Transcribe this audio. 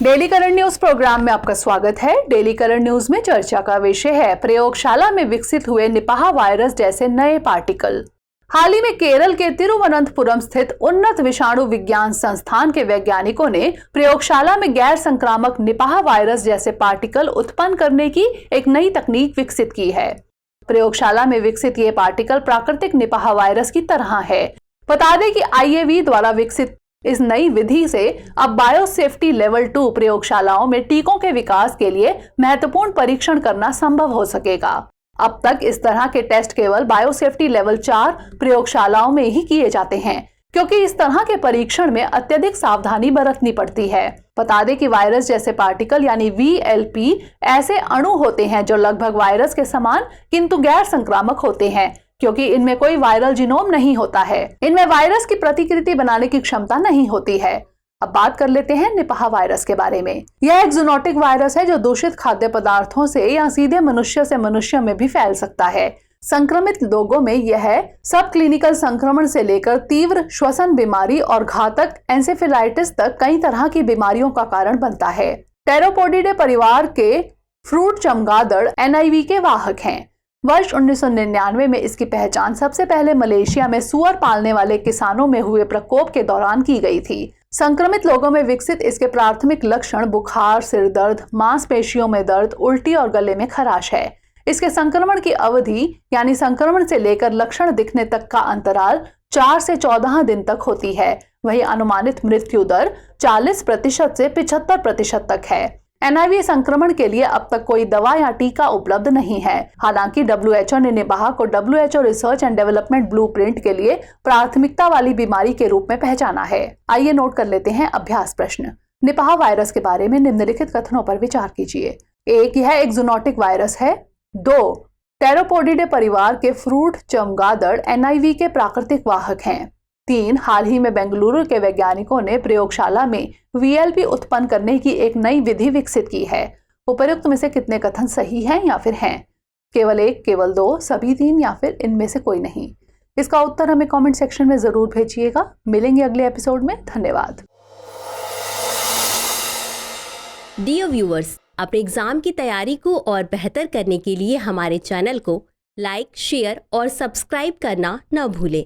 Daily current news programme में आपका स्वागत है। डेली करंट न्यूज में चर्चा का विषय है प्रयोगशाला में विकसित हुए निपाह वायरस जैसे नए पार्टिकल। हाल ही में केरल के तिरुवनंतपुरम स्थित उन्नत विषाणु विज्ञान संस्थान के वैज्ञानिकों ने प्रयोगशाला में गैर संक्रामक निपाह वायरस जैसे पार्टिकल उत्पन्न करने की एक नई तकनीक विकसित की है। प्रयोगशाला में विकसित ये पार्टिकल प्राकृतिक निपाह वायरस की तरह है। बता दें कि आईएवी द्वारा विकसित इस नई विधि से अब बायोसेफ्टी लेवल 2 प्रयोगशालाओं में टीकों के विकास के लिए महत्वपूर्ण परीक्षण करना संभव हो सकेगा। अब तक इस तरह के टेस्ट केवल बायोसेफ्टी लेवल 4 प्रयोगशालाओं में ही किए जाते हैं, क्योंकि इस तरह के परीक्षण में अत्यधिक सावधानी बरतनी पड़ती है। बता दें कि वायरस जैसे पार्टिकल यानी VLP ऐसे अणु होते हैं जो लगभग वायरस के समान किंतु गैर संक्रामक होते हैं, क्योंकि इनमें कोई वायरल जीनोम नहीं होता है। इनमें वायरस की प्रतिकृति बनाने की क्षमता नहीं होती है। अब बात कर लेते हैं निपाह वायरस के बारे में। यह एक जूनोटिक वायरस है जो दूषित खाद्य पदार्थों से या सीधे मनुष्य से मनुष्य में भी फैल सकता है। संक्रमित लोगों में यह सब क्लिनिकल संक्रमण से लेकर तीव्र श्वसन बीमारी और घातक एंसेफेलाइटिस तक कई तरह की बीमारियों का कारण बनता है। टेरोपोडिडे परिवार के फ्रूट चमगादड़ NIV के वाहक हैं। वर्ष 1999 में इसकी पहचान सबसे पहले मलेशिया में सुअर पालने वाले किसानों में हुए प्रकोप के दौरान की गई थी। संक्रमित लोगों में विकसित इसके प्राथमिक लक्षण बुखार, सिर दर्द, मांसपेशियों में दर्द, उल्टी और गले में खराश है। इसके संक्रमण की अवधि यानी संक्रमण से लेकर लक्षण दिखने तक का अंतराल 4 से 14 दिन तक होती है। वही अनुमानित मृत्यु दर 40% से 75% तक है। NIV संक्रमण के लिए अब तक कोई दवा या टीका उपलब्ध नहीं है। हालांकि WHO ने निपाह को WHO research and development blueprint के लिए प्राथमिकता वाली बीमारी के रूप में पहचाना है। आइए नोट कर लेते हैं अभ्यास प्रश्न। निपाह वायरस के बारे में निम्नलिखित कथनों पर विचार कीजिए। 1. यह एक जूनोटिक वायरस है। 2. टेरोपोडिडे परिवार के फ्रूट चमगादड़ NIV के प्राकृतिक वाहक हैं। 3. हाल ही में बेंगलुरु के वैज्ञानिकों ने प्रयोगशाला में VLP उत्पन्न करने की एक नई विधि विकसित की है। उपर्युक्त में से कितने कथन सही हैं या फिर हैं? केवल 1, केवल 2, सभी 3 या फिर इनमें से कोई नहीं? इसका उत्तर हमें कमेंट सेक्शन में जरूर भेजिएगा। मिलेंगे अगले एपिसोड में। धन्यवाद। डियर व्यूअर्स, अपने एग्जाम की तैयारी को और बेहतर करने के लिए हमारे चैनल को लाइक, शेयर और सब्सक्राइब करना न भूलें।